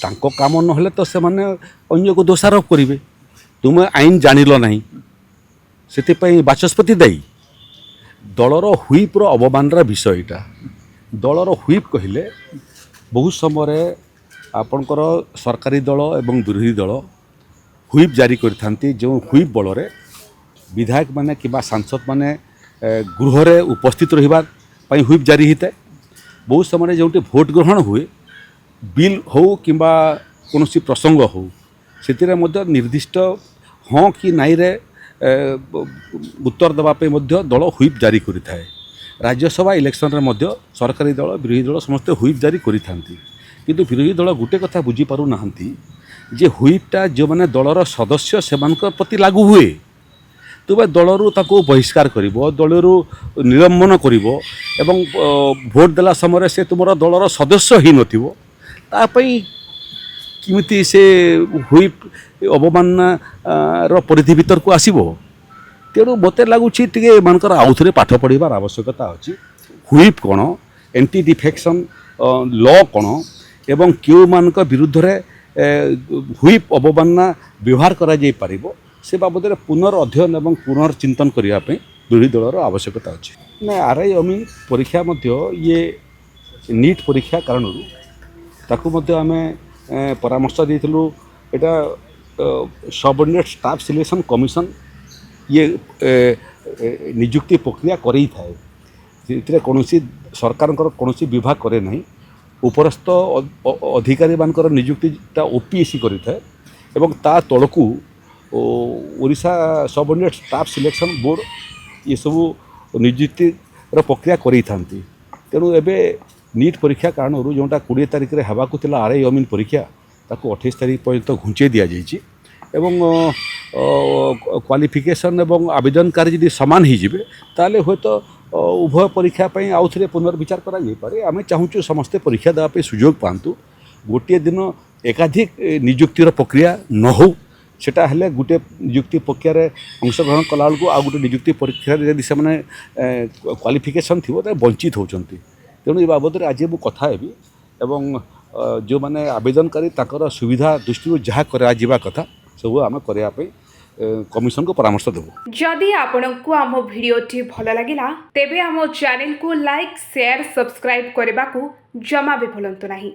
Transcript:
तांको काम नहले तो से माने अन्य को दोषारोप करेंगे तुम आईन जानिल नहीं से बाचस्पति दायी दलर हुईप्र अवमानर विषय यहाँ दलर हुईप कहले बहुत समय आपणकर सरकारी दल एवं विरोधी दल हुईप जारी करथांती जो हुईप बल विधायक माने कि सांसद माने गृह रे उपस्थित रहिबा पई हुईप जारी होता है। बहुत समय जो भोट ग्रहण हुए बिल हो कि कौन प्रसंग हो से निर्दिष्ट हाँ कि नाई रे उत्तर देवाई दल हुईप जारी करि थाए। राज्यसभा इलेक्शन रे मध्य सरकारी दल विरोधी दल समस्ते हुईप जारी करि थांती किंतु विरोधी दल गोटे कथा बुझी पारु नाहंती जे हुईपटा जो माने दलर सदस्य सेमानक प्रति लागू हुए तुम दलरू ताको बहिष्कार कर दलरू निलंबन कर एवं भोट देला समय से तुम दलर सदस्य ही नथिबो तापई किमिति से हुईप अवमानना रो परिधि भीतर को आसीबो। तेणु मते लगुच एमानकर आउ थे पाठ पढ़ार आवश्यकता अच्छी हुईप कौन एंटी डिफेक्शन लॉ कौन एवं क्यों मान विरुद्ध रे हुईप अवमानना व्यवहार करा जाई पारिबो से बाबद पुनर्अध्ययन एवं पुनर्चिंतन करने विरोधी दलर आवश्यकता अच्छी ना आरआई अमीन परीक्षा ये नीट परीक्षा कारण ताकू आम परामर्श देलु यहाँ सबऑर्डिनेट स्टाफ सिलेक्शन कमिशन ये नियुक्ति प्रक्रिया करेई थाए कौन सरकार कौन विभाग करे नहीं उपरस्थ अधिकारी मानकर नियुक्तिटा ओपीएससी करें एवं ता तलकू Odisha subordinate staff selection board ये सब नियुक्ति प्रक्रिया करेई थांती। तेणु एबे नीट परीक्षा कारण जोटा 20 तारिख रे हेबाकु थिला आरआई अमीन परीक्षा ताकू 28 तारिख पर्यंत घुंचे दि जाइए एवं क्वालिफिकेशन एवं आवेदनकारी यदि सामान हो ताले हुए तो उभय परीक्षा आउ थे पुनर्विचार करे आम चाहूँ समस्ते परीक्षा देवाई सुजोग पातु गोटे दिन एकाधिक नियुक्तिर प्रक्रिया न हो सेटा हेले गोटे नियुक्ति प्रक्रिया अंशग्रहण कला बेलू आ गोटे नियुक्ति परीक्षा यदि से क्वालिफिकेशन थी तो वंचित होती। तेणु ये बाबद आज मुझे कथा हेबी एवं जो मैंने आवेदनकारी ताकर सुविधा दृष्टि जहाँ करा कथा सब आम करने कमिशन को परामर्श देबो। जदि आपनकु आम भिडियोटी भल लागिला तेबे आम चैनल को लाइक शेयर सब्सक्राइब करने को जमा भी भूलंतु नहीं।